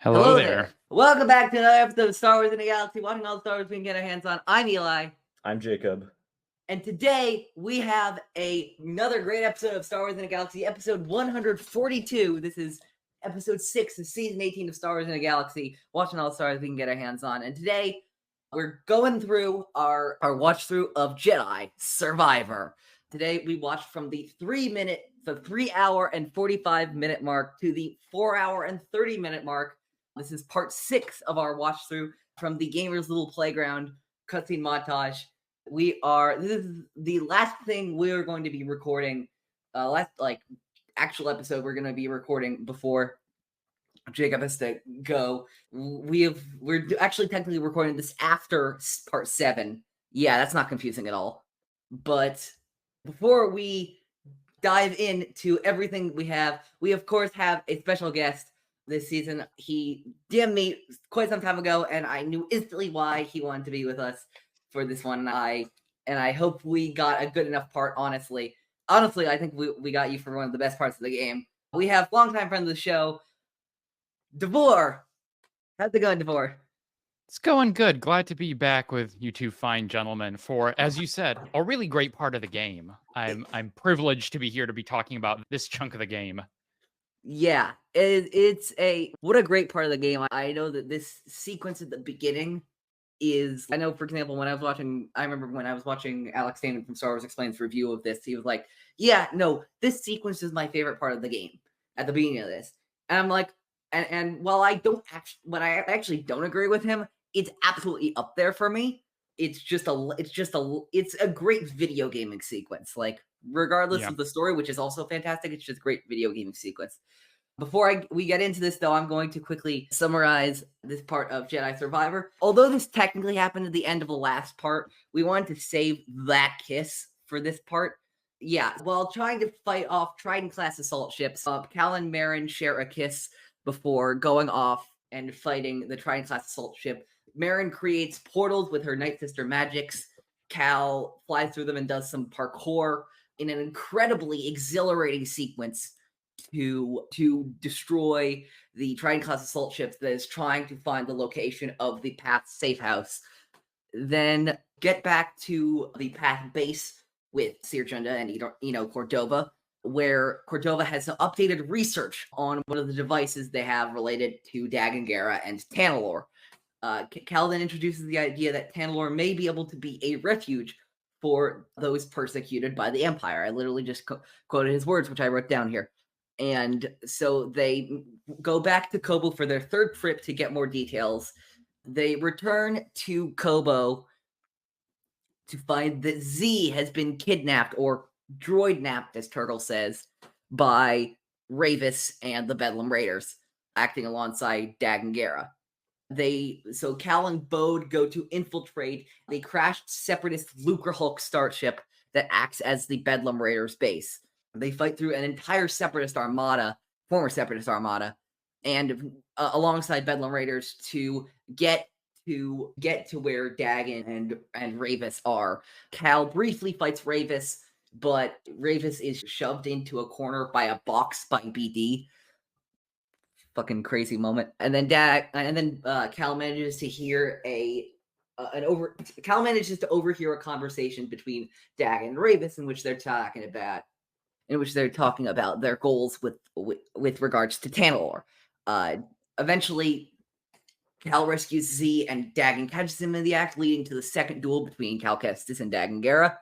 Hello there. Welcome back to another episode of Star Wars in the Galaxy, watching all the Star Wars we can get our hands on. I'm Eli. I'm Jacob. And today we have another great episode of Star Wars in the Galaxy, episode 142. This is episode 6 of season 18 of Star Wars in the Galaxy, watching all the Star Wars we can get our hands on. And today we're going through our watch through of Jedi Survivor. Today we watched from the 3 hour and 45 minute mark to the 4 hour and 30 minute mark. This is part 6 of our watch through from the Gamer's Little Playground cutscene montage. This is the last thing we're going to be recording, actual episode we're going to be recording before Jacob has to go. We're actually technically recording this after part 7. Yeah, that's not confusing at all. But before we dive into everything we of course have a special guest this season. He DM'd me quite some time ago, and I knew instantly why he wanted to be with us for this one. And I hope we got a good enough part, honestly. Honestly, I think we got you for one of the best parts of the game. We have longtime friend of the show, Davor. How's it going, Davor? It's going good. Glad to be back with you two fine gentlemen for, as you said, a really great part of the game. I'm privileged to be here to be talking about this chunk of the game. Yeah, what a great part of the game. I know that this sequence at the beginning is, I know, for example, I remember when I was watching Alex Standard from Star Wars Explained's review of this, he was like, yeah, no, this sequence is my favorite part of the game at the beginning of this. And I'm like, and while I actually don't agree with him, it's absolutely up there for me. It's a great video gaming sequence. Like, regardless of the story, which is also fantastic, it's just a great video gaming sequence. Before we get into this, though, I'm going to quickly summarize this part of Jedi Survivor. Although this technically happened at the end of the last part, we wanted to save that kiss for this part. Yeah, while trying to fight off Trident-class assault ships, Cal and Merrin share a kiss before going off and fighting the Trident-class assault ship. Merrin creates portals with her Night Sister magics. Cal flies through them and does some parkour in an incredibly exhilarating sequence to destroy the Trident-class assault ships that is trying to find the location of the Path safe house. Then get back to the Path base with Seer Junda and Cordova, where Cordova has some updated research on one of the devices they have related to Dagan Gera and Tanalorr. Cal then introduces the idea that Tanalorr may be able to be a refuge for those persecuted by the Empire. I literally just quoted his words, which I wrote down here. And so they go back to Kobo for their third trip to get more details. They return to Kobo to find that Z has been kidnapped, or droid-napped, as Turtle says, by Ravis and the Bedlam Raiders, acting alongside Dagan Gera. So Cal and Bode go to infiltrate the crashed Separatist Lucrehulk starship that acts as the Bedlam Raiders base. They fight through an entire Separatist Armada, former Separatist Armada, and alongside Bedlam Raiders to get to where Dagan and Ravis are. Cal briefly fights Ravis, but Ravis is shoved into a corner by a box by BD. Fucking crazy moment. And then Cal manages to hear Cal manages to overhear a conversation between Dagan and Ravis in which they're talking about their goals with regards to Tanalorr. Eventually, Cal rescues Z, and Dagan catches him in the act, leading to the second duel between Cal Kestis and Dagan Gera.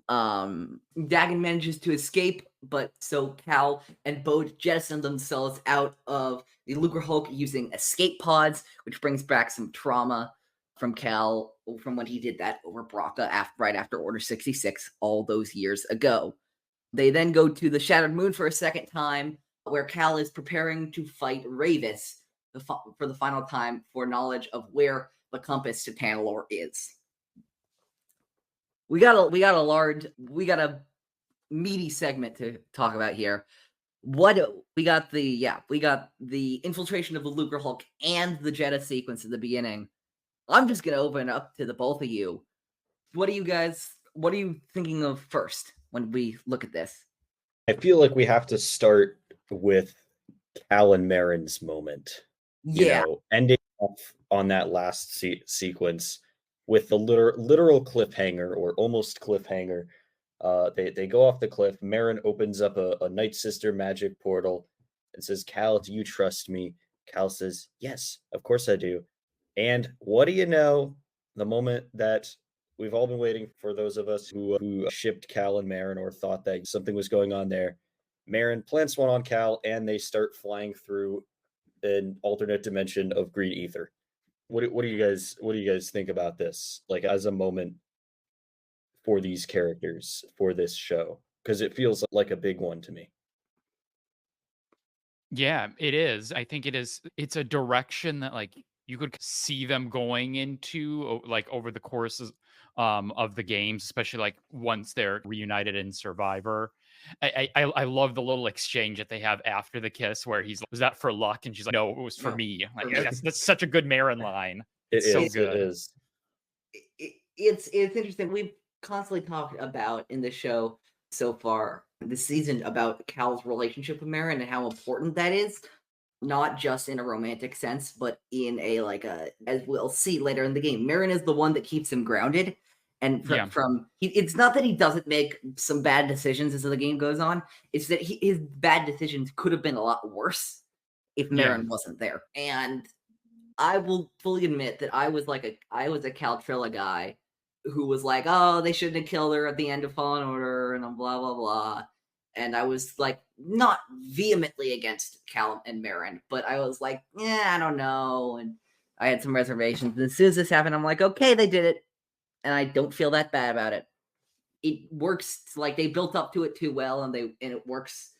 Dagan manages to escape, but so Cal and Bode jettison themselves out of the Lucrehulk using escape pods, which brings back some trauma from Cal from when he did that over Braca right after Order 66 all those years ago. They then go to the Shattered Moon for a second time, where Cal is preparing to fight Ravis for the final time for knowledge of where the compass to Tanalorr is. We got a meaty segment to talk about here. We got the infiltration of the Lucrehulk and the Jedi sequence at the beginning. I'm just gonna open it up to the both of you. What are you thinking of first when we look at this? I feel like we have to start with Cal and Merrin's moment. Yeah. Ending off on that last sequence with the literal cliffhanger or almost cliffhanger. They go off the cliff. Merrin opens up a Night Sister magic portal and says, "Cal, do you trust me?" Cal says, "Yes, of course I do." And what do you know? The moment that we've all been waiting for, those of us who shipped Cal and Merrin or thought that something was going on there, Merrin plants one on Cal, and they start flying through an alternate dimension of green ether. What do you guys think about this? Like as a moment for these characters for this show, because it feels like a big one to me. Yeah, it is. I think it is. It's a direction that like you could see them going into like over the courses of the games, especially like once they're reunited in Survivor. I love the little exchange that they have after the kiss where he's like, "Was that for luck?" And she's like, "No, it was for No, me." Like for me. that's such a good Merrin line. It It's so is. It good. is. It's interesting. We've constantly talked about in the show so far this season about Cal's relationship with Merrin and how important that is, not just in a romantic sense, but in a like a as we'll see later in the game. Merrin is the one that keeps him grounded, and Yeah. it's not that he doesn't make some bad decisions as the game goes on. It's that his bad decisions could have been a lot worse if Yeah. Merrin wasn't there. And I will fully admit that I was a Caltrilla guy who was like, oh, they shouldn't have killed her at the end of Fallen Order and blah blah blah. And I was like not vehemently against Cal and Merrin, but I was like, yeah, I don't know. And I had some reservations. And as soon as this happened, I'm like, okay, they did it. And I don't feel that bad about it. It works like they built up to it too well and it works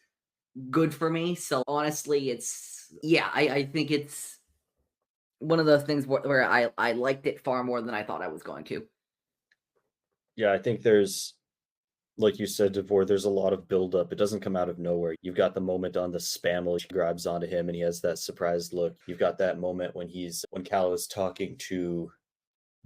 good for me. So honestly, I think it's one of those things where I liked it far more than I thought I was going to. Yeah, I think there's, like you said, Davor, there's a lot of buildup. It doesn't come out of nowhere. You've got the moment on the Spammel, she grabs onto him and he has that surprised look. You've got that moment when Cal is talking to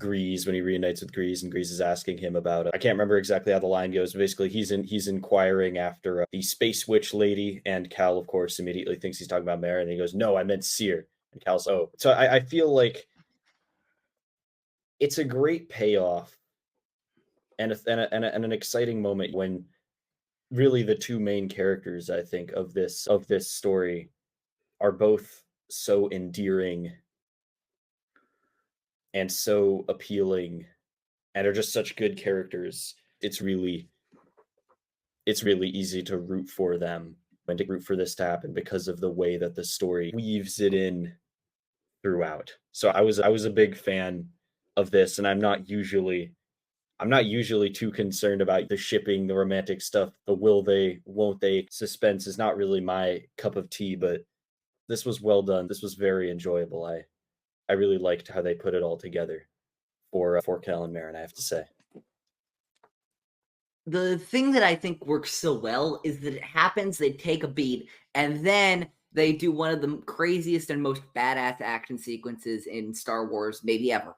Grease, when he reunites with Grease and Grease is asking him about I can't remember exactly how the line goes. Basically, he's inquiring after the Space Witch lady, and Cal, of course, immediately thinks he's talking about Merrin, and he goes, "No, I meant Seer." And Cal's, "Oh." So I feel like it's a great payoff and an exciting moment when really the two main characters, I think, of this story are both so endearing and so appealing and are just such good characters. It's really easy to root for them and to root for this to happen because of the way that the story weaves it in throughout. So I was a big fan of this, and I'm not usually too concerned about the shipping, the romantic stuff, the will they, won't they suspense is not really my cup of tea, but this was well done. This was very enjoyable. I really liked how they put it all together for Cal and Merrin, I have to say. The thing that I think works so well is that it happens, they take a beat, and then they do one of the craziest and most badass action sequences in Star Wars, maybe ever.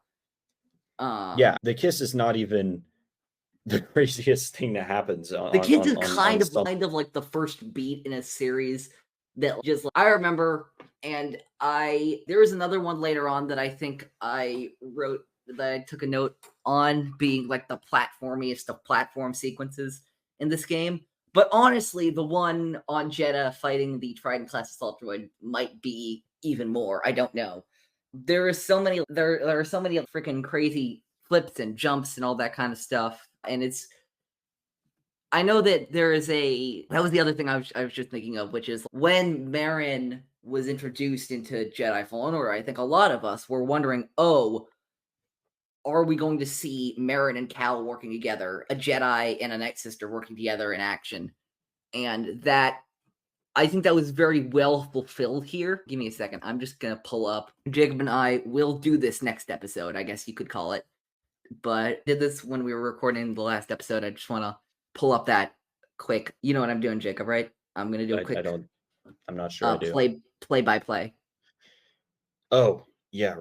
Yeah, the kiss is not even the craziest thing that happens. The kiss is kind of like the first beat in a series that just I remember, and there was another one later on that I think I wrote that I took a note on being like the platformiest of platform sequences in this game. But honestly, the one on Jeddah fighting the Trident class assault droid might be even more. I don't know. There are so many freaking crazy flips and jumps and all that kind of stuff, and I know that that was the other thing I was just thinking of, which is when Merrin was introduced into Jedi Fallen Order, I think a lot of us were wondering, oh, are we going to see Merrin and Cal working together, a Jedi and a Night Sister working together in action? And I think that was very well fulfilled here. Give me a second. I'm just going to pull up. Jacob and I will do this next episode, I guess you could call it. But did this when we were recording the last episode. I just want to pull up that quick. You know what I'm doing, Jacob, right? I'm going to do a quick I'm not sure I do. play by play. Oh, yeah.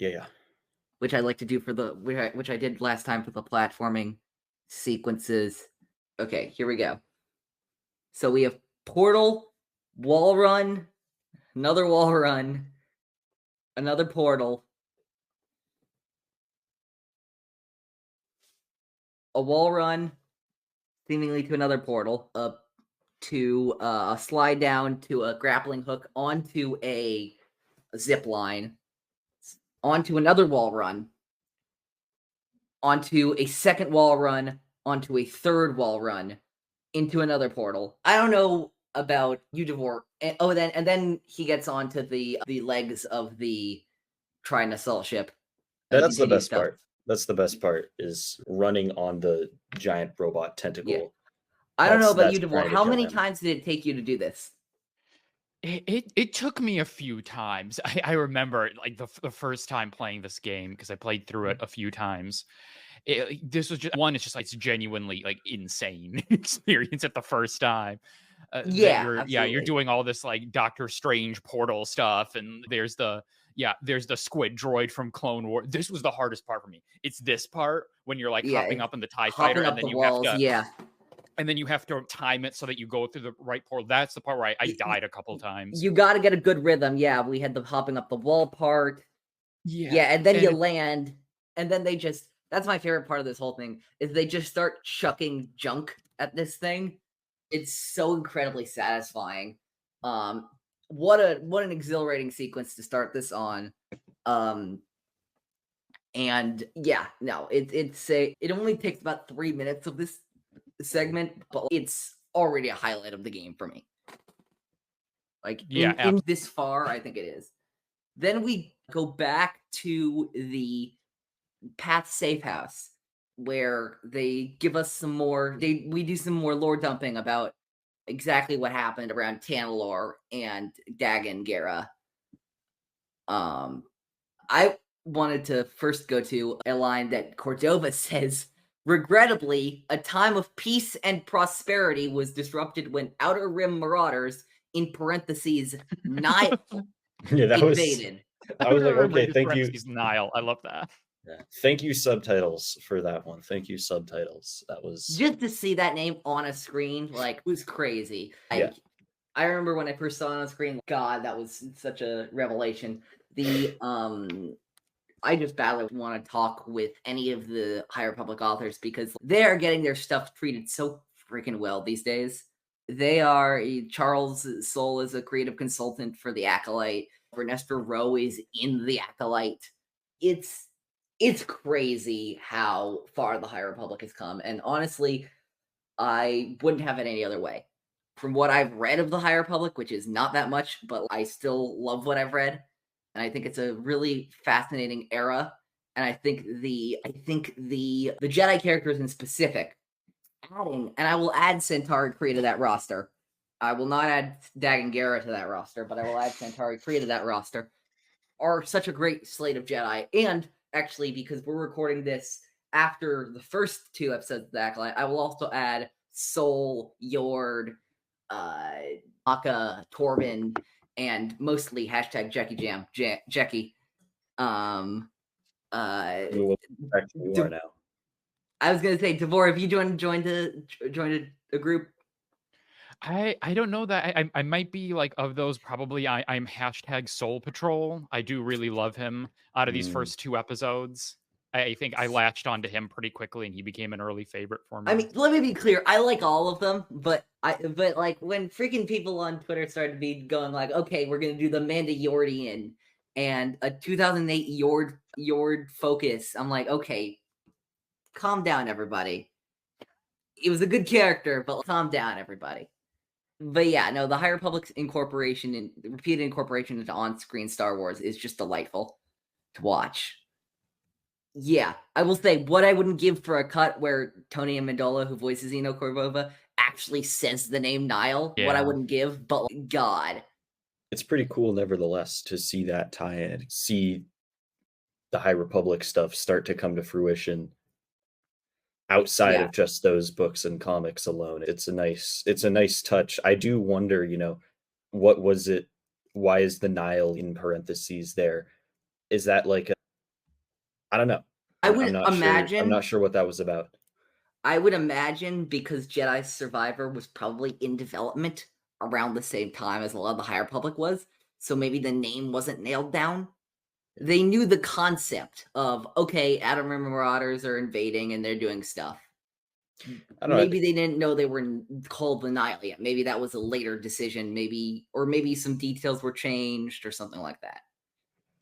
Which I like to do which I did last time for the platforming sequences. Okay, here we go. So we have portal, wall run, another wall run, another portal, a wall run, seemingly to another portal, to a slide down to a grappling hook onto a zip line, onto another wall run, onto a second wall run, onto a third wall run, into another portal. I don't know about you, Davor. And then he gets onto the legs of the Trident assault ship. That's the best part. That's the best part, is running on the giant robot tentacle. Yeah. I don't know about you, That's Davor. trying to How kill many him. times did it take you to do this? It took me a few times. I remember like the first time playing this game, because I played through it a few times. This was just one. It's just like, it's genuinely like insane experience at the first time. Yeah, you're absolutely. doing all this like Doctor Strange portal stuff, and there's the squid droid from Clone War. This was the hardest part for me. It's this part when you're like hopping up in the TIE fighter, Hopping up and then the you walls, have to yeah. and then you have to time it so that you go through the right portal. That's the part where I died a couple times. You got to get a good rhythm. Yeah, we had the hopping up the wall part. Yeah, and then you land, and then they just, that's my favorite part of this whole thing, is they just start chucking junk at this thing. It's so incredibly satisfying. What an exhilarating sequence to start this on. And yeah, no, it only takes about 3 minutes of this segment, but it's already a highlight of the game for me. Like, in this far, I think it is. Then we go back to the Path Safe House, where they give us some more. We do some more lore dumping about exactly what happened around Tanalorr and Dagan Gera. I wanted to first go to a line that Cordova says, regrettably, a time of peace and prosperity was disrupted when Outer Rim marauders, in parentheses, Nihil, invaded. I was like, okay, thank you. Nihil. I love that. Yeah. Thank you, subtitles, for that one. Thank you, subtitles. That was just to see that name on a screen, like, was crazy. I remember when I first saw it on screen, God, that was such a revelation. I just badly want to talk with any of the High Republic authors, because they're getting their stuff treated so freaking well these days. They are, Charles Soule is a creative consultant for the Acolyte. Ernesto Rowe is in the Acolyte. It's crazy how far the High Republic has come, and honestly, I wouldn't have it any other way. From what I've read of the High Republic, which is not that much, but I still love what I've read, and I think it's a really fascinating era. And I think the Jedi characters in specific, and I will add Centauri Kree to that roster. I will not add Dagan Gera to that roster, but I will add Centauri Kree to that roster, are such a great slate of Jedi. And actually, because we're recording this after the first 2 episodes of the Acolyte, I will also add Soul, Yord, Maka, Torben, and mostly hashtag Jackie Jam, Jackie. you are now. I was gonna say, Davor, have you joined a group? I don't know that I might be like of those. Probably I'm hashtag Soul Patrol. I do really love him. Out of these first 2 episodes, I think I latched onto him pretty quickly, and he became an early favorite for me. I mean, let me be clear. I like all of them, but like when freaking people on Twitter started going like, okay, we're gonna do the Mandalorian and a 2008 Yord focus. I'm like, okay, calm down, everybody. It was a good character, but calm down, everybody. But yeah, no, the High Republic's incorporation and repeated incorporation into on-screen Star Wars is just delightful to watch. Yeah, I will say, what I wouldn't give for a cut where Tony Amendola, who voices Eno Cordova, actually says the name Nihil. What I wouldn't give, but God. It's pretty cool, nevertheless, to see that tie-in, see the High Republic stuff start to come to fruition outside of just those books and comics alone. It's a nice touch. I do wonder, what was it? Why is the Nihil in parentheses there? Is that like I don't know. I would imagine. I'm not sure what that was about. I would imagine because Jedi Survivor was probably in development around the same time as a lot of the High Republic was, so maybe the name wasn't nailed down. they knew the concept of, okay, Adam Marauders are invading and they're doing stuff. I don't know. Maybe they didn't know they were called the Nihil yet. Maybe that was a later decision. Maybe some details were changed or something like that.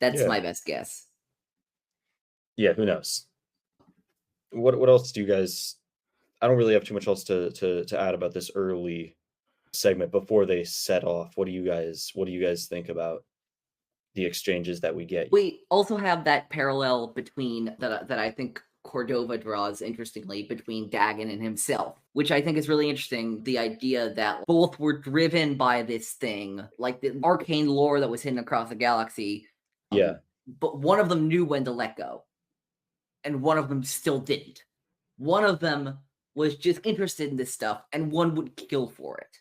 That's my best guess. Yeah, who knows? What else do you guys? I don't really have too much else to add about this early segment before they set off. What do you guys think about the exchanges that we get? We also have that parallel between that I think Cordova draws interestingly between Dagon and himself, which I think is really interesting. The idea that both were driven by this thing, like the arcane lore that was hidden across the galaxy. Yeah. But one of them knew when to let go, and one of them still didn't. One of them was just interested in this stuff, and one would kill for it.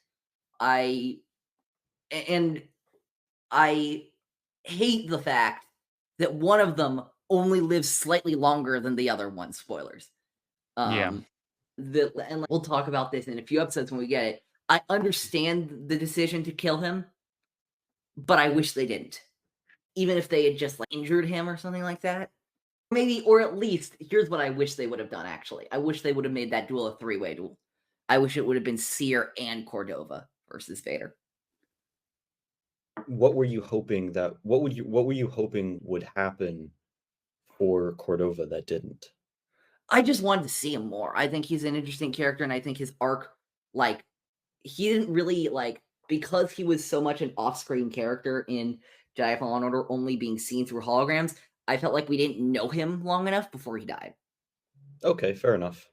I hate the fact that one of them only lives slightly longer than the other one. Spoilers. And we'll talk about this in a few episodes when we get it. I understand the decision to kill him, but I wish they didn't. Even if they had just injured him or something like that. Maybe, or at least, here's what I wish they would have done, actually. I wish they would have made that duel a 3-way duel. I wish it would have been Seer and Cordova versus Vader. What were you hoping would happen for Cordova that didn't? I just wanted to see him more. I think he's an interesting character, and I think his arc, he didn't really, because he was so much an off-screen character in Jedi Fallen Order, only being seen through holograms, I felt like we didn't know him long enough before he died. Okay, fair enough.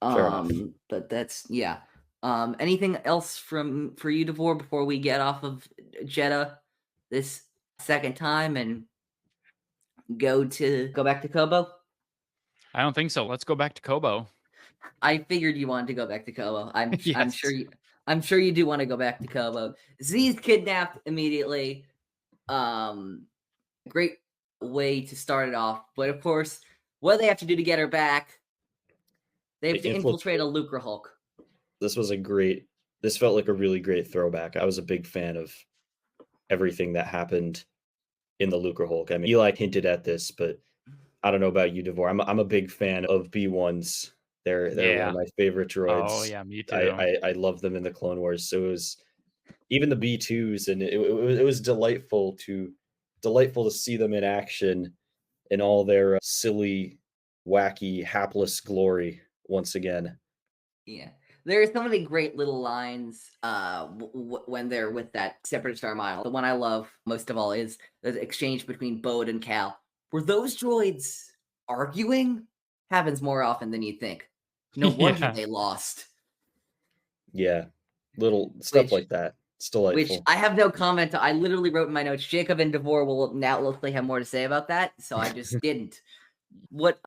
Fair enough. But that's, yeah. Anything else for you, Davor, before we get off of Jeddah this second time and go back to Kobo? I don't think so. Let's go back to Kobo. I figured you wanted to go back to Kobo. I'm sure you do want to go back to Kobo. Z's kidnapped immediately. Great way to start it off. But of course, what do they have to do to get her back? They have to infiltrate a Lucrehulk. This felt like a really great throwback. I was a big fan of everything that happened in the Lucrehulk. I mean, Eli hinted at this, but I don't know about you, Davor. I'm a big fan of B1s. They're one of my favorite droids. Oh yeah, me too. I love them in the Clone Wars. So it was even the B2s, and it was delightful to see them in action in all their silly, wacky, hapless glory once again. Yeah. There are so many great little lines when they're with that Separatist Armada. The one I love most of all is the exchange between Bode and Cal. Were those droids arguing? Happens more often than you think. No wonder they lost. Yeah. Little stuff like that. It's delightful. Which I have no comment. I literally wrote in my notes, Jacob and Davor will now likely have more to say about that, so I just didn't.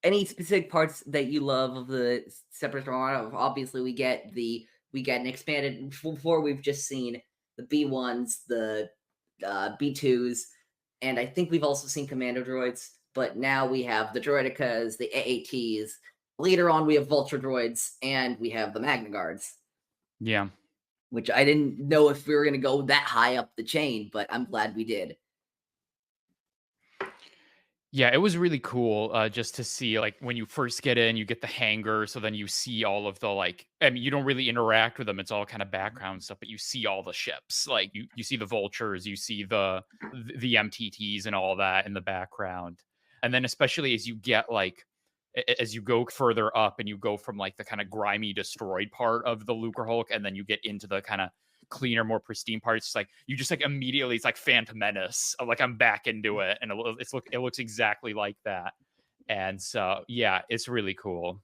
Any specific parts that you love of the Separatist Armada? Obviously, we get an expanded. Before we've just seen the B1s, the B2s, and I think we've also seen commando droids. But now we have the droidicas, the AATs. Later on, we have vulture droids, and we have the Magna Guards. Yeah. Which I didn't know if we were going to go that high up the chain, but I'm glad we did. Yeah, it was really cool just to see, when you first get in, you get the hangar, so then you see all of the, I mean, you don't really interact with them. It's all kind of background stuff, but you see all the ships. You see the vultures, you see the MTTs and all that in the background. And then especially as you get, as you go further up and you go from, the kind of grimy, destroyed part of the Lucrehulk, and then you get into the kind of cleaner, more pristine parts, you just immediately it's like Phantom Menace. I'm back into it, and it looks exactly like that. And so yeah, it's really cool.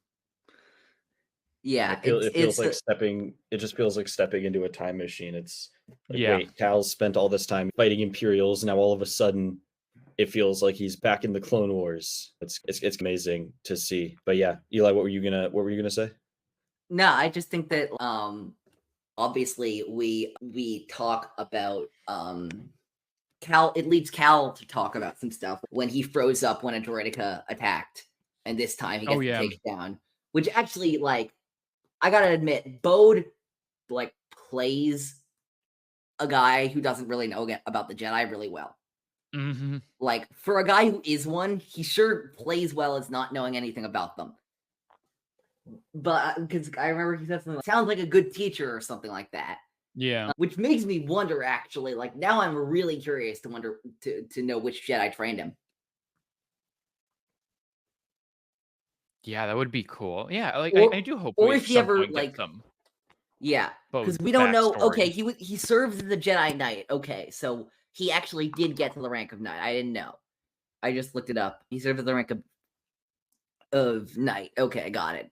Yeah, it feels like stepping into a time machine. It's wait, Cal's spent all this time fighting Imperials, now all of a sudden it feels like he's back in the Clone Wars. It's amazing to see. But yeah, Eli, what were you gonna say? No, I just think that obviously we talk about Cal. It leads Cal to talk about some stuff when he froze up when a droidica attacked, and this time he gets to take it down. Which actually, I gotta admit, Bode plays a guy who doesn't really know about the Jedi really well. Mm-hmm. Like, for a guy who is one, he sure plays well as not knowing anything about them. But because I remember he said something like, sounds like a good teacher or something like that. Yeah. Which makes me wonder, actually. Like, now I'm really curious to wonder to know which Jedi trained him. Yeah, that would be cool. Yeah, like Or- I do hope or we if at he some ever, point like- get some Yeah, because Bode we don't know. Okay, backstory. he serves as a Jedi Knight. Okay, so he actually did get to the rank of Knight. I didn't know. I just looked it up. He served at the rank of Knight. Okay, got it.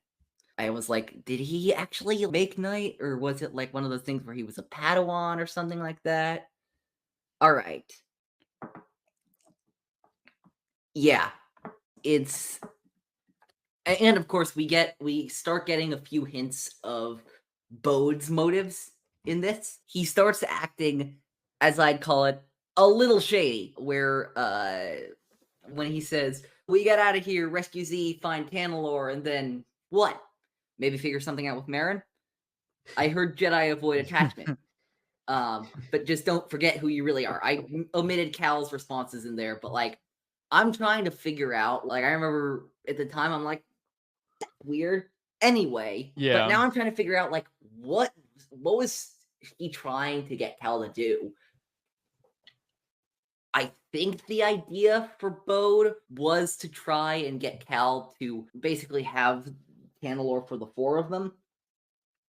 I was like, did he actually make Knight, or was it like one of those things where he was a Padawan or something like that? All right. Yeah, it's, and of course we start getting a few hints of Bode's motives in this. He starts acting, as I'd call it, a little shady, where when he says, we get out of here, rescue Z, find Tanalor, and then what? Maybe figure something out with Merrin? I heard Jedi avoid attachment. But just don't forget who you really are. I omitted Cal's responses in there, but like, I'm trying to figure out, like, I remember at the time, I'm like, that's weird. Anyway, but Yeah. now I'm trying to figure out, like, what was he trying to get Cal to do? I think the idea for Bode was to try and get Cal to basically have Tanalor for the four of them.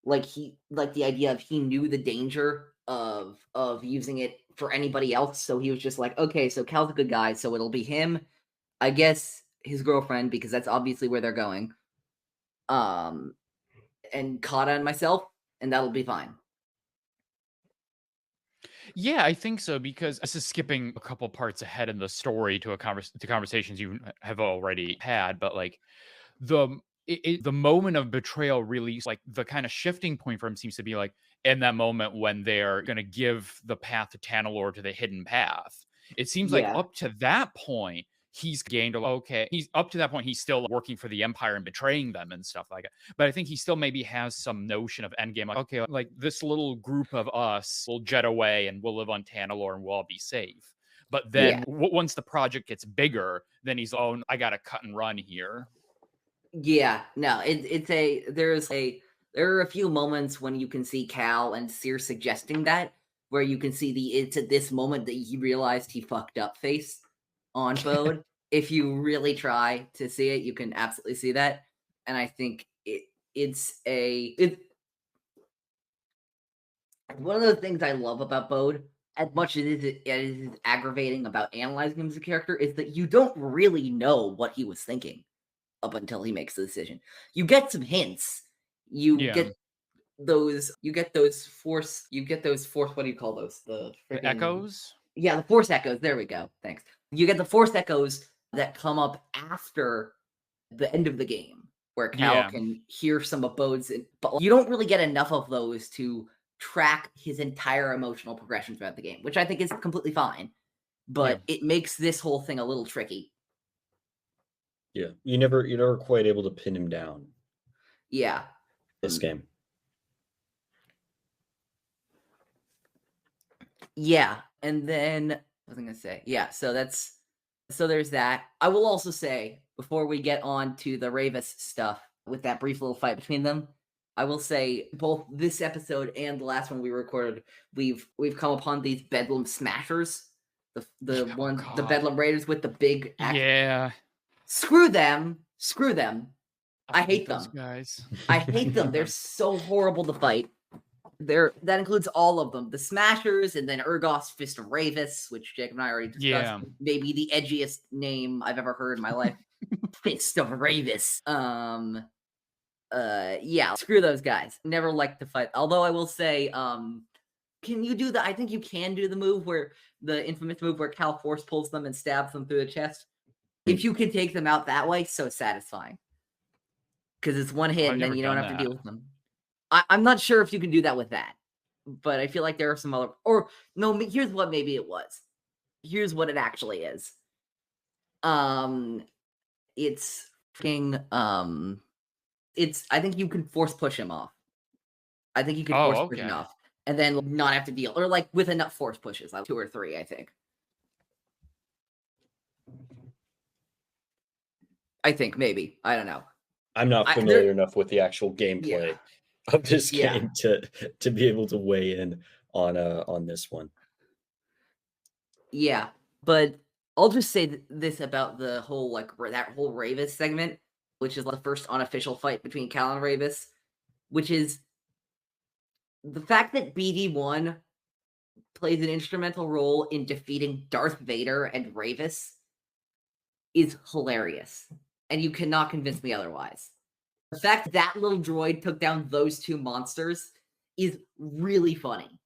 Like the idea of he knew the danger of using it for anybody else, so he was just like, okay, so Cal's a good guy, so it'll be him, I guess his girlfriend, because that's obviously where they're going, and Kata and myself, and that'll be fine. Yeah, I think so, because this is skipping a couple parts ahead in the story to to conversations you have already had, but like the moment of betrayal really, like, the kind of shifting point for him seems to be like in that moment when they're going to give the path to Tanalor to the hidden path. It seems like Yeah. up to that point he's gained he's up to that point he's still working for the Empire and betraying them and stuff like that. But I think he still maybe has some notion of endgame, like, okay, like this little group of us will jet away and we'll live on Tanalor and we'll all be safe. But then once the project gets bigger, then he's, oh, I gotta cut and run here. Yeah, no, there are a few moments when you can see Cal and Sear suggesting that, where you can see it's at this moment that he realized he fucked up face on Bode. If you really try to see it, you can absolutely see that. And I think it's one of the things I love about Bode, as much as it is aggravating about analyzing him as a character, is that you don't really know what he was thinking up until he makes the decision. You get some hints. You get those force, what do you call those? The echoes? Yeah, the force echoes. There we go. Thanks. You get the force echoes that come up after the end of the game, where Cal can hear some of Bode's, but you don't really get enough of those to track his entire emotional progression throughout the game, which I think is completely fine. But it makes this whole thing a little tricky. Yeah, you're never quite able to pin him down. Yeah. This game. Yeah, and then what was I gonna say? Yeah, so there's that. I will also say, before we get on to the Ravis stuff with that brief little fight between them, I will say both this episode and the last one we recorded, we've come upon these Bedlam Smashers. The Bedlam Raiders with the big axe. Yeah. Screw them. I hate those them. guys. I hate them. They're so horrible to fight. That includes all of them. The Smashers, and then Urgos Fist of Ravis, which Jacob and I already discussed. Yeah. Maybe the edgiest name I've ever heard in my life. Fist of Ravis. Yeah, screw those guys. Never liked to fight. Although I will say, can you do I think you can do the move where the infamous move where Cal force pulls them and stabs them through the chest. If you can take them out that way, so satisfying. Because it's one hit and then you don't have to deal with them. I'm not sure if you can do that with that, but I feel like there are some other, or no, here's what maybe it was. Here's what it actually is. It's freaking, I think you can force push him off. I think you can force push him off and then not have to deal, or like with enough force pushes, like 2 or 3, I think. I think maybe. I don't know. I'm not I- familiar there- enough with the actual gameplay Yeah. of this Yeah. game to be able to weigh in on this one. Yeah, but I'll just say this about the whole that whole Ravis segment, which is the first unofficial fight between Cal and Ravis, which is the fact that BD1 plays an instrumental role in defeating Darth Vader and Ravis is hilarious, and you cannot convince me otherwise. The fact that little droid took down those two monsters is really funny.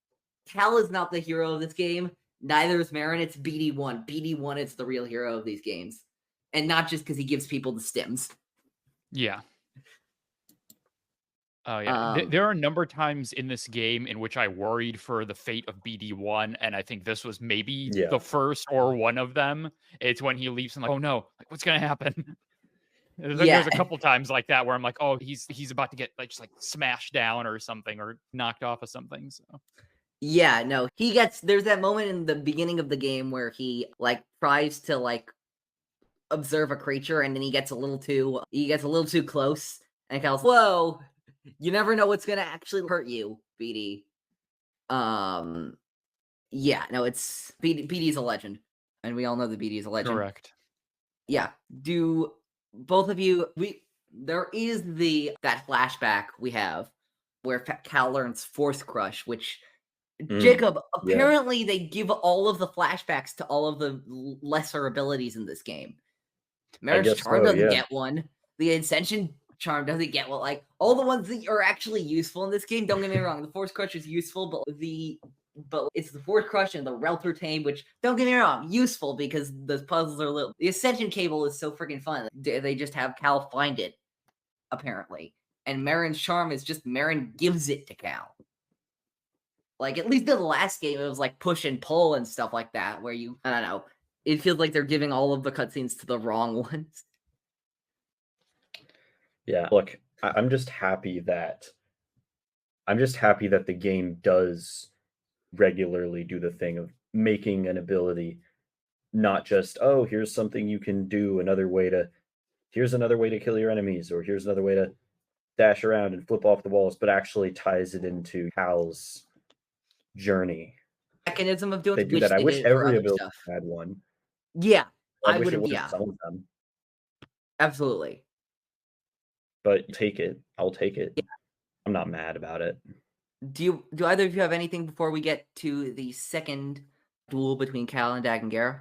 Cal is not the hero of this game. Neither is Merrin. It's BD1. BD1 is the real hero of these games. And not just because he gives people the stims. Yeah. Oh yeah, there are a number of times in this game in which I worried for the fate of BD1, and I think this was maybe the first or one of them. It's when he leaves and like, oh no, like what's gonna happen? There's a couple times like that where I'm like, oh, he's about to get just smashed down or something or knocked off of something. So yeah, no, there's that moment in the beginning of the game where he tries to observe a creature and then he gets a little too close and Cal's, whoa, you never know what's gonna actually hurt you, BD. Yeah, no, it's BD's a legend, and we all know that BD is a legend. correct. Yeah. Do both of you? There is that flashback we have where Cal learns Force Crush, which Jacob apparently they give all of the flashbacks to all of the lesser abilities in this game. Merrin's Charm doesn't get one. The Ascension Charm doesn't get one. Like all the ones that are actually useful in this game. Don't get me wrong, the Force Crush is useful, but it's the Force Crush and the Relter Tame, which, don't get me wrong, useful because the puzzles are little. The Ascension Cable is so freaking fun. They just have Cal find it, apparently. And Merrin's Charm is just Merrin gives it to Cal. Like, at least in the last game, it was like push and pull and stuff like that, where I don't know, it feels like they're giving all of the cutscenes to the wrong ones. Yeah, look, I'm just happy that the game does regularly do the thing of making an ability not just, oh, here's something you can do, here's another way to kill your enemies, or here's another way to dash around and flip off the walls, but actually ties it into Cal's journey. Mechanism of doing they do that. I wish every ability had one. Yeah, I wish it would have some of them. Absolutely. But take it. I'll take it. Yeah. I'm not mad about it. Do either of you have anything before we get to the second duel between Cal and Dagengara?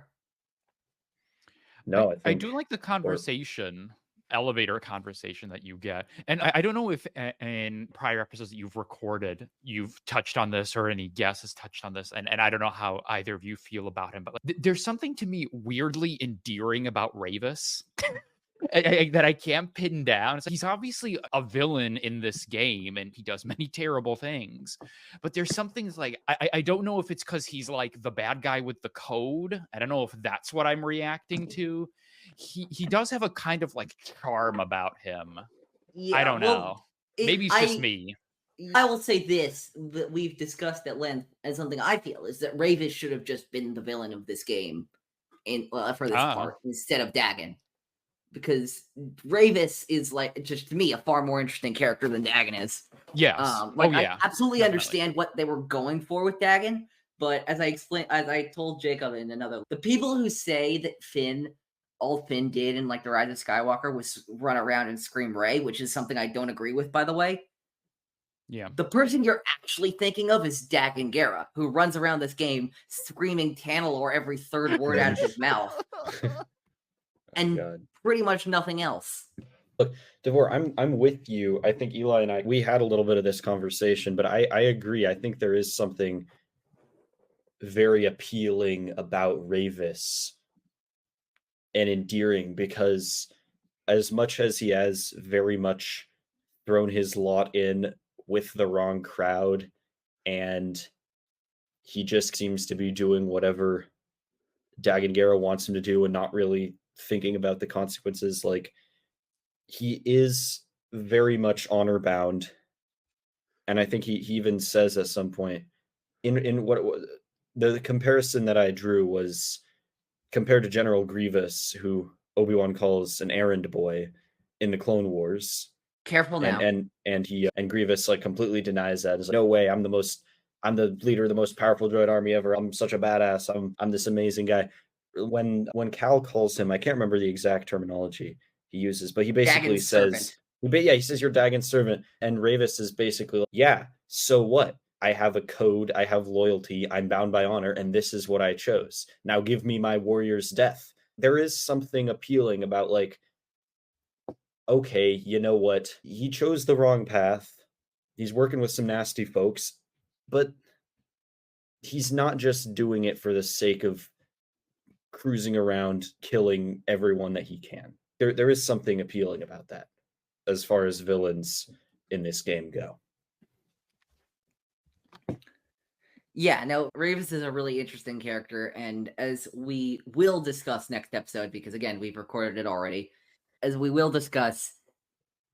No, I do like the conversation, elevator conversation that you get. And I don't know if in prior episodes that you've recorded, you've touched on this or any guests has touched on this. And I don't know how either of you feel about him, but there's something to me weirdly endearing about Ravis. That I can't pin down. It's he's obviously a villain in this game and he does many terrible things, but there's something I don't know if it's because he's like the bad guy with the code. I don't know if that's what I'm reacting to. He does have a kind of charm about him. Yeah, I don't know. Maybe it's just me. I will say this that we've discussed at length, and something I feel is that Ravis should have just been the villain of this game for this part instead of Dagon. Because Ravis is just to me a far more interesting character than Dagon is. Yes. I absolutely understand what they were going for with Dagon, but as I told Jacob in the people who say that all Finn did in the Rise of Skywalker was run around and scream Rey, which is something I don't agree with, by the way. Yeah. The person you're actually thinking of is Dagengara, who runs around this game screaming Tanalor every third word out of his mouth. And pretty much nothing else. Look, Davor, I'm with you. I think Eli and we had a little bit of this conversation, but I agree. I think there is something very appealing about Ravis and endearing, because as much as he has very much thrown his lot in with the wrong crowd, and he just seems to be doing whatever Dagengara wants him to do and not really thinking about the consequences, he is very much honor bound, and I think he even says at some point in what it was, the comparison that I drew was compared to General Grievous, who Obi-Wan calls an errand boy in the Clone Wars. Careful now. And he and Grievous like completely denies that. Is like, no way, I'm the leader of the most powerful droid army ever. I'm such a badass. I'm this amazing guy. When Cal calls him, I can't remember the exact terminology he uses, but he basically Dagon's says, servant. he says you're Dagon's servant, and Ravis is basically like, yeah, so what? I have a code, I have loyalty, I'm bound by honor, and this is what I chose. Now give me my warrior's death. There is something appealing about like, okay, you know what? He chose the wrong path. He's working with some nasty folks, but he's not just doing it for the sake of cruising around killing everyone that he can. There is something appealing about that as far as villains in this game go. Yeah, no, Ravis is a really interesting character, and as we will discuss next episode, because again, we've recorded it already, as we will discuss,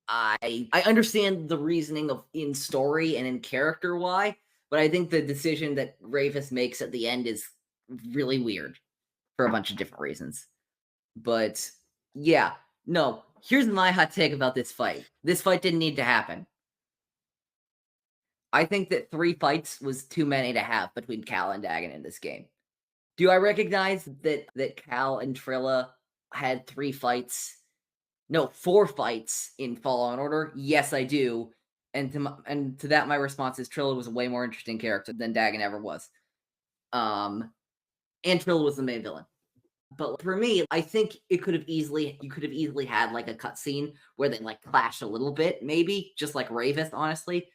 I understand the reasoning of in story and in character why, but I think the decision that Ravis makes at the end is really weird for a bunch of different reasons. But yeah, no, here's my hot take about this fight. This fight didn't need to happen. I think that 3 fights was too many to have between Cal and Dagon in this game. Do I recognize that Cal and Trilla had 3 fights? No, 4 fights in Fallen Order. Yes, I do. And to that, my response is Trilla was a way more interesting character than Dagon ever was. And Trilla was the main villain. But for me, I think you could have easily had like a cutscene where they like clash a little bit, maybe just like Ravis, honestly.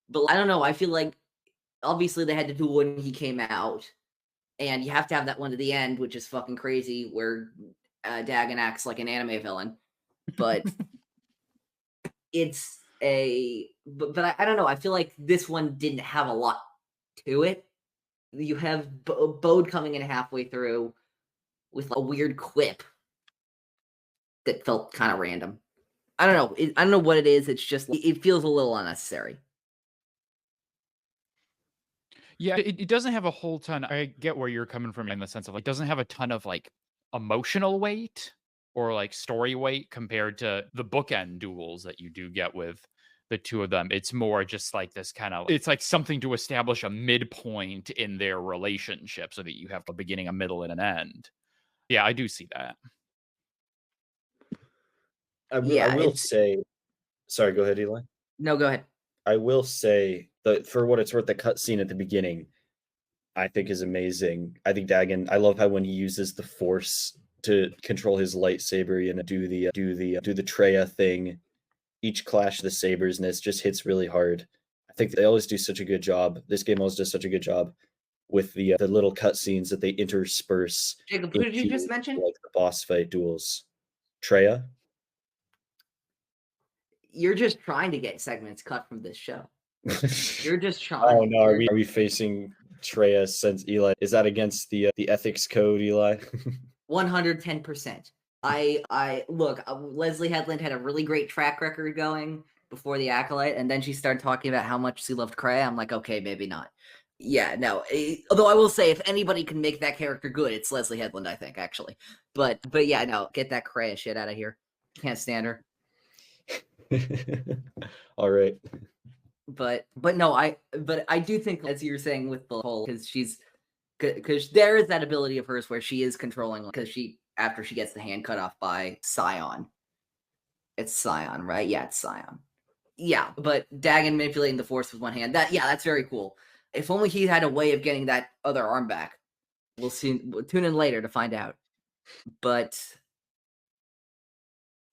But I don't know. I feel like obviously they had to do when he came out, and you have to have that one to the end, which is fucking crazy, where Dagon acts like an anime villain. But it's but I don't know. I feel like this one didn't have a lot to it. You have Bode coming in halfway through with a weird quip that felt kind of random. I don't know. I don't know what it is. It's just it feels a little unnecessary. Yeah, it doesn't have a whole ton. I get where you're coming from in the sense of like, it doesn't have a ton of like emotional weight or like story weight compared to the bookend duels that you do get with the two of them. It's more just like this kind of, it's like something to establish a midpoint in their relationship so that you have a beginning, a middle, and an end. Yeah, I do see that. I will say, sorry, go ahead, Eli. No, go ahead. I will say that for what it's worth, the cutscene at the beginning, I think is amazing. I think Dagon, I love how when he uses the Force to control his lightsaber, you know, do the Treya thing, each clash of the sabers, and it just hits really hard. I think they always do such a good job. This game always does such a good job with the little cutscenes that they intersperse. Jacob, who did you just mention? Like the boss fight duels. Treya. You're just trying to get segments cut from this show. You're just trying. Oh no, are we facing Treya since Eli? Is that against the ethics code, Eli? 110%. I look, Leslie Headland had a really great track record going before the Acolyte, and then she started talking about how much she loved Kreia. I'm like, okay, maybe not. Yeah, no. Although I will say, if anybody can make that character good, it's Leslie Headland, I think, actually. But yeah, no, get that Kreia shit out of here. Can't stand her. All right. But no, I do think, as you're saying with the whole, because there is that ability of hers where she is controlling, because after she gets the hand cut off by Scion. It's Scion, right? Yeah, it's Scion. Yeah, but Dagon manipulating the Force with one hand, that's very cool. If only he had a way of getting that other arm back. We'll tune in later to find out. But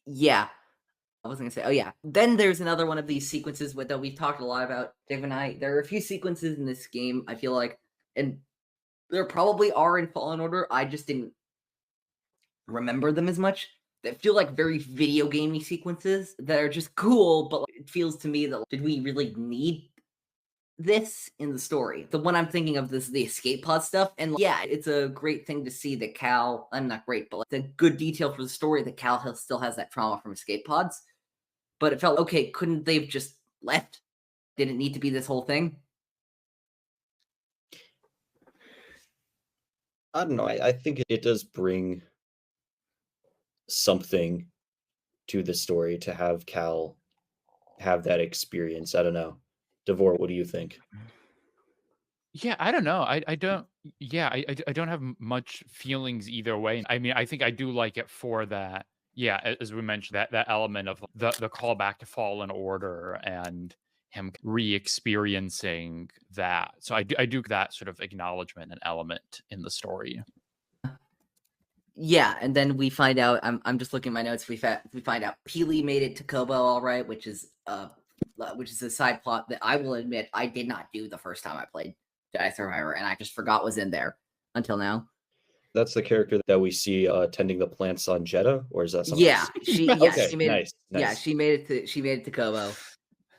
yeah, I was going to say, oh yeah. Then there's another one of these sequences that we've talked a lot about, Dave and I. There are a few sequences in this game, I feel like, and there probably are in Fallen Order. I just didn't remember them as much. That feel like very video gamey sequences that are just cool, but it feels to me that, did we really need this in the story? The one I'm thinking of is the escape pod stuff, and yeah, it's a great thing to see that Cal, I'm not great, but it's a good detail for the story that Cal still has that trauma from escape pods. But it felt, okay, couldn't they have just left? Did it need to be this whole thing? I don't know. I think it does bring something to the story to have Cal have that experience. I don't know. Davor, what do you think? Yeah, I don't know. I don't. Yeah, I don't have much feelings either way. I mean, I think I do like it for that. Yeah, as we mentioned, that element of the callback to Fallen Order and him re-experiencing that. So I do that sort of acknowledgement and element in the story. Yeah, and then we find out. I'm just looking at my notes. We find out Peely made it to Kobo all right, which is a side plot that I will admit I did not do the first time I played Jedi Survivor, and I just forgot was in there until now. That's the character that we see tending the plants on Jeddah, or is that something? Yeah, she Okay, made nice. yeah, she made it to Kobo.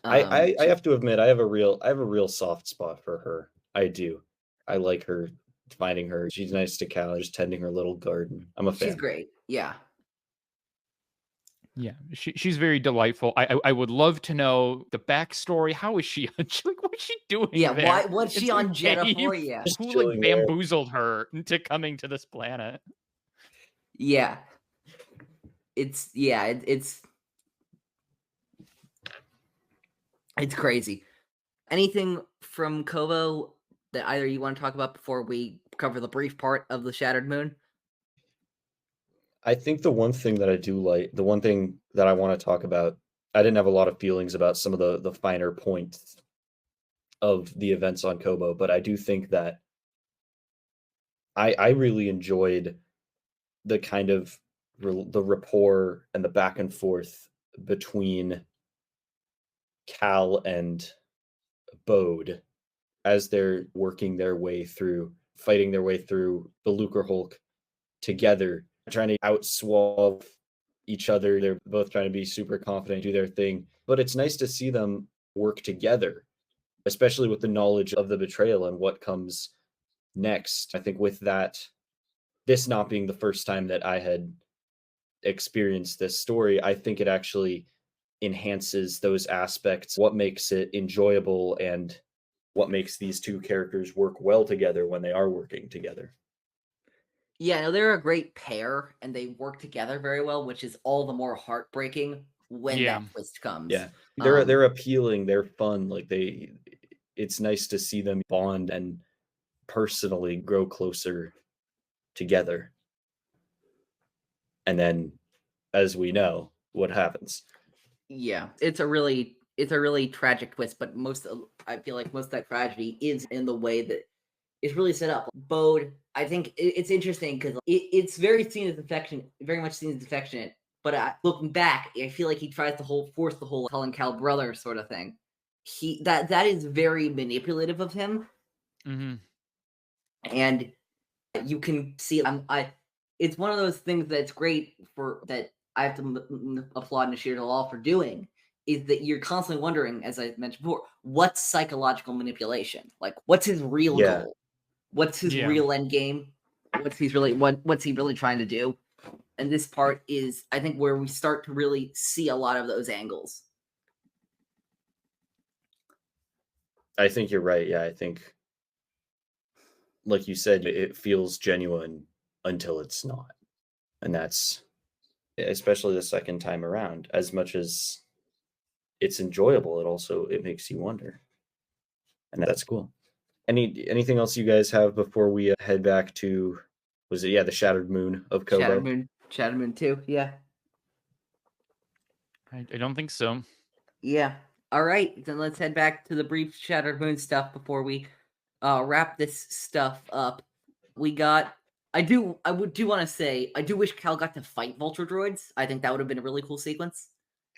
I have to admit, I have a real soft spot for her. I do. I like her, finding her. She's nice to Cal, just tending her little garden. I'm a fan. She's great. Yeah. Yeah, she's very delightful. I would love to know the backstory. How is she? Like, what's she doing? Yeah, there? why was she It's a on Jeddah cave. for? Yeah. Just Who like chilling there. bamboozled her into coming to this planet? Yeah. It's crazy. Anything from Kobo that either you want to talk about before we cover the brief part of the Shattered Moon? I think the one thing that I do like, the one thing that I want to talk about, I didn't have a lot of feelings about some of the finer points of the events on Kobo, but I do think that I really enjoyed the kind of the rapport and the back and forth between Cal and Bode as they're working their way through, fighting their way through the Lucrehulk together, trying to outswalve each other. They're both trying to be super confident, do their thing. But it's nice to see them work together, especially with the knowledge of the betrayal and what comes next. I think with that, this not being the first time that I had experienced this story, I think it actually enhances those aspects, what makes it enjoyable and what makes these two characters work well together when they are working together. Yeah, no, they're a great pair and they work together very well, which is all the more heartbreaking when that twist comes. Yeah. They're appealing, they're fun, like it's nice to see them bond and personally grow closer together. And then, as we know, what happens. Yeah, it's a really tragic twist, but I feel like most of that tragedy is in the way that it's really set up. Bode, I think it's interesting because it's very much seen as affectionate. But looking back, I feel like he tries to force the whole Cullen Cal brother sort of thing. That is very manipulative of him, and you can see it's one of those things that's great that I have to applaud Nashir Dalal for doing, is that you're constantly wondering, as I mentioned before, what's psychological manipulation? Like, what's his real goal? What's his real end game? What's he really trying to do? And this part is, I think, where we start to really see a lot of those angles. I think you're right. Yeah, I think, like you said, it feels genuine until it's not. And that's, especially the second time around, as much as it's enjoyable, it makes you wonder. And that's cool. Anything else you guys have before we head back to, the Shattered Moon of Kobo? Shattered Moon 2, yeah. I don't think so. Yeah. All right, then let's head back to the brief Shattered Moon stuff before we wrap this stuff up. I do want to say, I do wish Cal got to fight Vulture droids. I think that would have been a really cool sequence.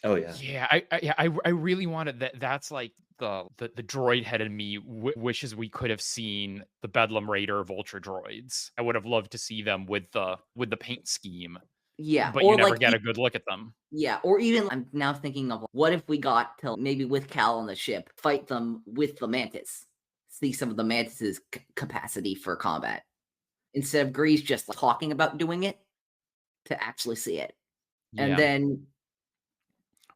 Oh yeah. Yeah, I really wanted that. That's like the droid head in me wishes we could have seen the Bedlam Raider Vulture droids. I would have loved to see them with the paint scheme. Yeah, but you never get a good look at them. Yeah, or even I'm now thinking of what if we got to maybe with Cal on the ship, fight them with the Mantis, see some of the Mantis's capacity for combat instead of Grease just talking about doing it, to actually see it, and then.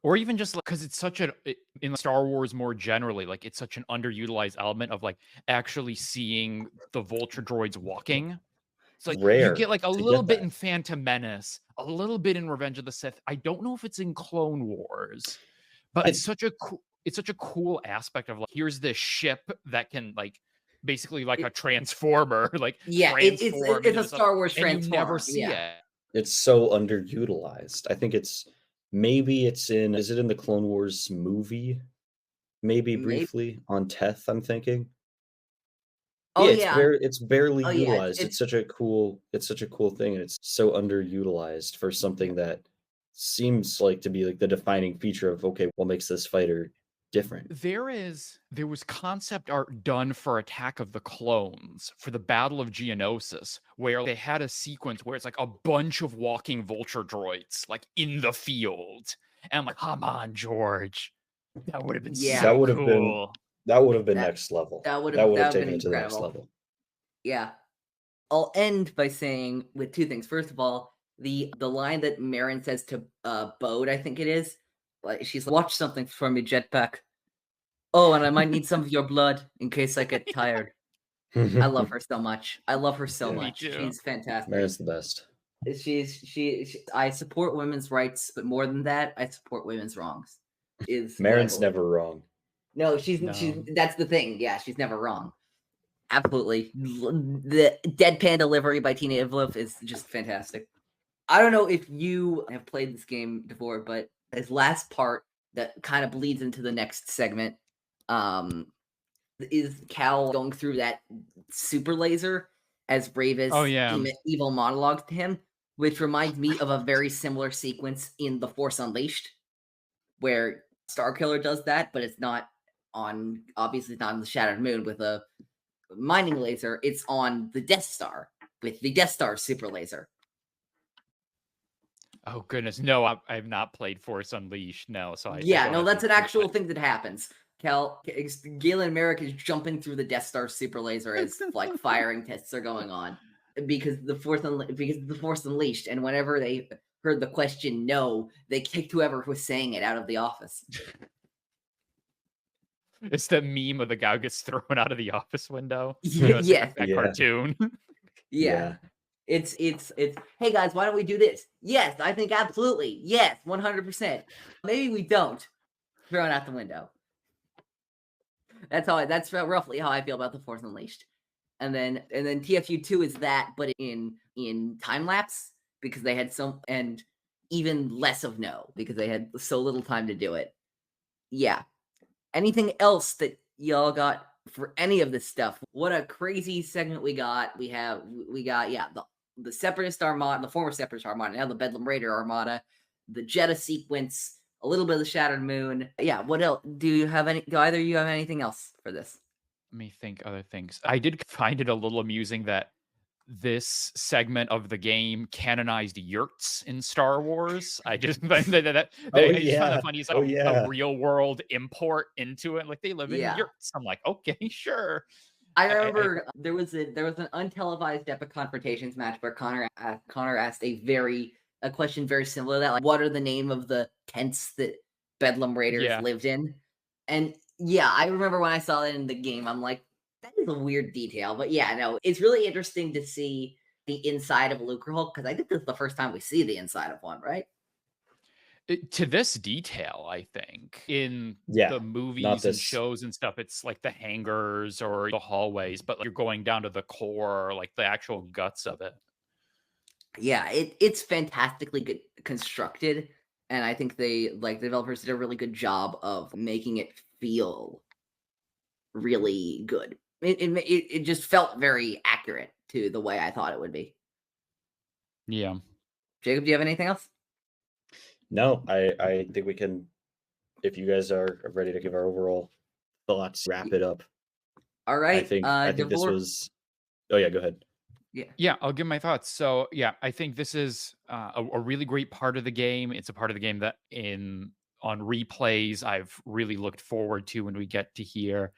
Or even just because it's such in Star Wars more generally, like it's such an underutilized element of like actually seeing the Vulture droids walking. It's like you rare get like a to little get bit that. in Phantom Menace, a little bit in Revenge of the Sith. I don't know if it's in Clone Wars, but it's such a cool aspect of like, here's this ship that can like basically like a transformer, like Yeah, transform it's into a this stuff, Star Wars and you never transformer. see Yeah. it. It's so underutilized. I think maybe it's in, is it in the Clone Wars movie? Maybe Maybe. briefly on Teth, I'm thinking. Oh Yeah, yeah. it's barely Oh yeah. utilized. It's such a cool thing, and it's so underutilized for something that seems like to be like the defining feature of, okay, what makes this fighter different? There was concept art done for Attack of the Clones for the Battle of Geonosis, where they had a sequence where it's like a bunch of walking vulture droids like in the field. And I'm like, come on, George. That would have been Yeah. That so would have been cool. That- next level. That would That have would have been taken it to the next incredible. level. Yeah. I'll end by saying with two things. First of all, the line that Merrin says to Bode, I think it is, like she's like, watch something for me, jetpack. Oh, and I might need some of your blood in case I get tired. I love her so much. I love her so Yeah. Me much. too. She's fantastic. Marin's the best. I support women's rights, but more than that, I support women's wrongs. Is what I Marin's believe. never wrong. No, she's that's the thing. Yeah, she's never wrong. Absolutely. The deadpan delivery by Tina Ivlev is just fantastic. I don't know if you have played this game before, but this last part that kind of bleeds into the next segment is Cal going through that super laser as Bravis Oh, yeah. evil monologues to him, which reminds me of a very similar sequence in The Force Unleashed, where Starkiller does that, but it's not on, obviously it's not on the Shattered Moon with a mining laser, it's on the Death Star with the Death Star super laser. Oh goodness, no, I've not played Force Unleashed. No, so I Yeah, don't no, have that's to an actual but- thing that happens. Galen Merrick is jumping through the Death Star super laser as like firing tests are going on because the Force Unleashed, and whenever they heard the question no, they kicked whoever was saying it out of the office. It's the meme of the guy who gets thrown out of the office window. Yeah. That Yeah. cartoon. Yeah. It's hey guys, why don't we do this? Yes, I think absolutely. Yes, 100%. Maybe we don't. Thrown out the window. That's roughly how I feel about The Force Unleashed. And then TFU2 is that, but in time lapse because they had and even less of no because they had so little time to do it. Yeah. Anything else that y'all got for any of this stuff? What a crazy segment we got. We got the Separatist Armada, the former Separatist Armada, now the Bedlam Raider Armada, the Jeddah sequence, a little bit of the Shattered Moon. Yeah, what else? Do either of you have anything else for this? Let me think other things. I did find it a little amusing that this segment of the game canonized yurts in Star Wars. I just find I just found that funny. It's like a real world import into it. Like they live in yurts. I'm like, okay, sure. I remember there was an untelevised Epic Confrontations match where Connor asked a question very similar to that, like what are the name of the tents that Bedlam Raiders lived in? And yeah, I remember when I saw it in the game, I'm like, that is a weird detail. But yeah, no, it's really interesting to see the inside of a Lucrehulk because I think this is the first time we see the inside of one, right? To this detail, I think in the movies and shows and stuff, it's like the hangars or the hallways, but like, you're going down to the core, like the actual guts of it. Yeah, it's fantastically good constructed, and I think the developers did a really good job of making it feel really good. It just felt very accurate to the way I thought it would be. Yeah. Jacob, do you have anything else? No, I think we can, if you guys are ready to give our overall thoughts, wrap it up. All right. I think this was. Oh yeah, go ahead. Yeah, I'll give my thoughts. So yeah, I think this is a really great part of the game. It's a part of the game that on replays I've really looked forward to when we get to here.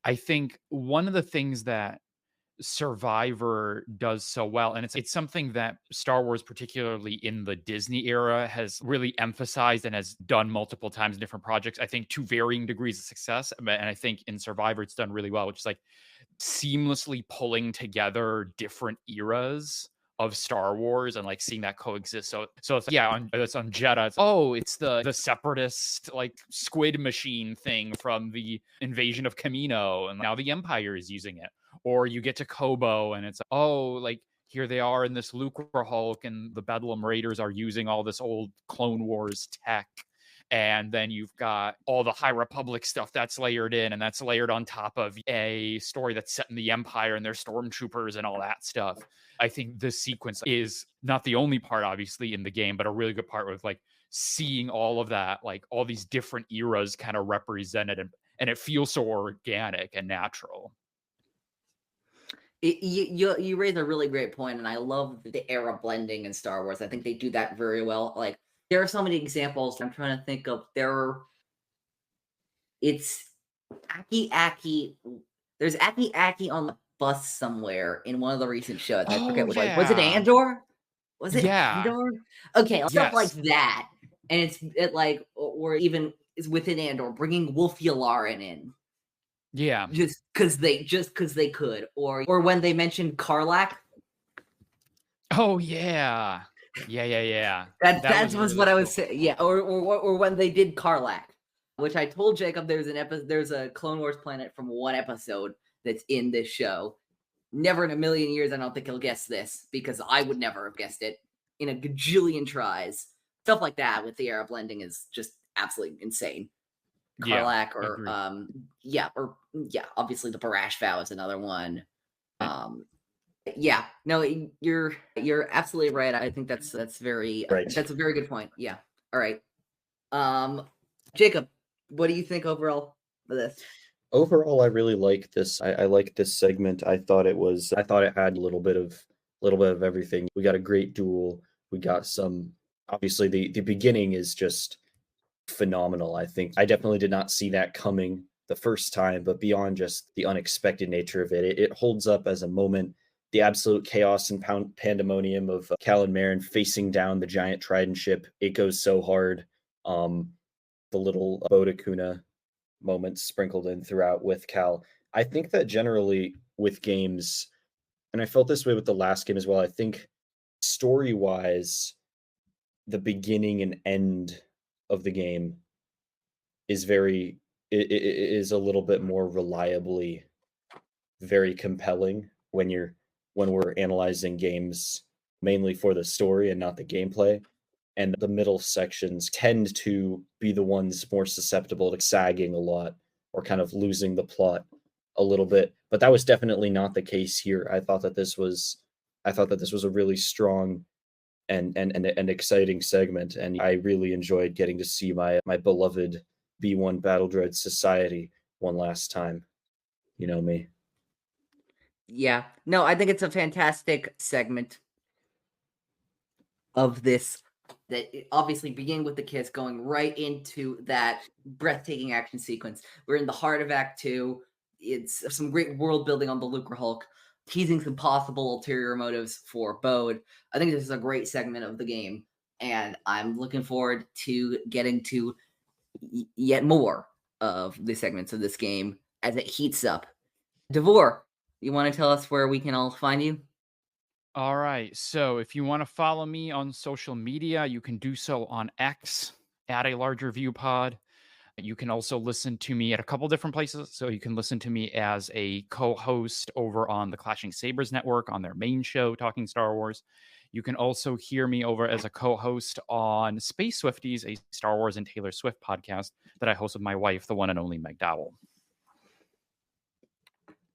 I think one of the things that Survivor does so well, and it's something that Star Wars, particularly in the Disney era, has really emphasized and has done multiple times in different projects, I think to varying degrees of success. And I think in Survivor it's done really well, which is like seamlessly pulling together different eras of Star Wars and like seeing that coexist. So it's it's on Jedha. It's the separatist like squid machine thing from the invasion of Kamino, and now the Empire is using it. Or you get to Kobo and it's like here they are in this Lucrehulk, and the Bedlam Raiders are using all this old Clone Wars tech. And then you've got all the High Republic stuff that's layered in, and that's layered on top of a story that's set in the Empire and their stormtroopers and all that stuff. I think this sequence is not the only part, obviously, in the game, but a really good part with like seeing all of that, like all these different eras kind of represented, and it feels so organic and natural. You raise a really great point, and I love the era blending in Star Wars. I think they do that very well. Like, there are so many examples I'm trying to think of. It's Aki. There's Aki on the bus somewhere in one of the recent shows. I forget which one. Was it Andor? Was it Andor? Okay, stuff like that. And or even is within Andor, bringing Wolf Yularen in. Yeah. Just because they could. Or when they mentioned Karlak. Oh, yeah. Yeah. That was what I was saying. Yeah, or when they did Karlak, which I told Jacob there's a Clone Wars planet from one episode that's in this show. Never in a million years I don't think he'll guess this, because I would never have guessed it in a gajillion tries. Stuff like that with the era blending is just absolutely insane. Karlak obviously the Barash Vow is another one. You're absolutely right. I think that's very right. That's a very good point. Yeah. All right. Jacob, what do you think overall of this? Overall, I really like this. I like this segment. I thought it had a little bit of everything. We got a great duel. We got some, obviously the beginning is just phenomenal. I think I definitely did not see that coming the first time, but beyond just the unexpected nature of it holds up as a moment. The absolute chaos and pandemonium of Cal and Merrin facing down the giant Trident ship. It goes so hard. The little Bode Akuna moments sprinkled in throughout with Cal. I think that generally with games, and I felt this way with the last game as well, I think story-wise, the beginning and end of the game is is a little bit more reliably very compelling when we're analyzing games mainly for the story and not the gameplay. And the middle sections tend to be the ones more susceptible to sagging a lot or kind of losing the plot a little bit. But that was definitely not the case here. I thought that this was a really strong and exciting segment, and I really enjoyed getting to see my beloved B1 Battle Droid Society one last time. You know me. Yeah. No, I think it's a fantastic segment of this, that obviously beginning with the kids going right into that breathtaking action sequence. We're in the heart of Act 2. It's some great world building on the Lucrehulk, teasing some possible ulterior motives for Bode. I think this is a great segment of the game, and I'm looking forward to getting to yet more of the segments of this game as it heats up. Davor, you want to tell us where we can all find you? All right. So if you want to follow me on social media, you can do so on X at A Larger View Pod. You can also listen to me at a couple different places. So you can listen to me as a co-host over on the Clashing Sabers Network on their main show, Talking Star Wars. You can also hear me over as a co-host on Space Swifties, a Star Wars and Taylor Swift podcast that I host with my wife, the one and only Meg Dowell.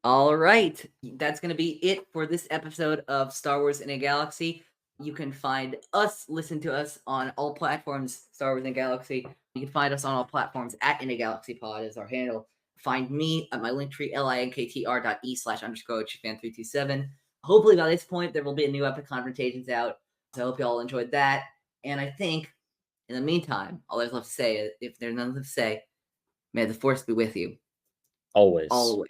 All right. That's going to be it for this episode of Star Wars in a Galaxy. You can find us, listen to us on all platforms, Star Wars in a Galaxy. You can find us on all platforms at In a Galaxy Pod is our handle. Find me at my linktree, linktr.e/_fan327. Hopefully by this point, there will be a new Epic Confrontations out. So I hope you all enjoyed that. And I think, in the meantime, all there's left to say, if there's nothing to say, may the Force be with you. Always. All the way.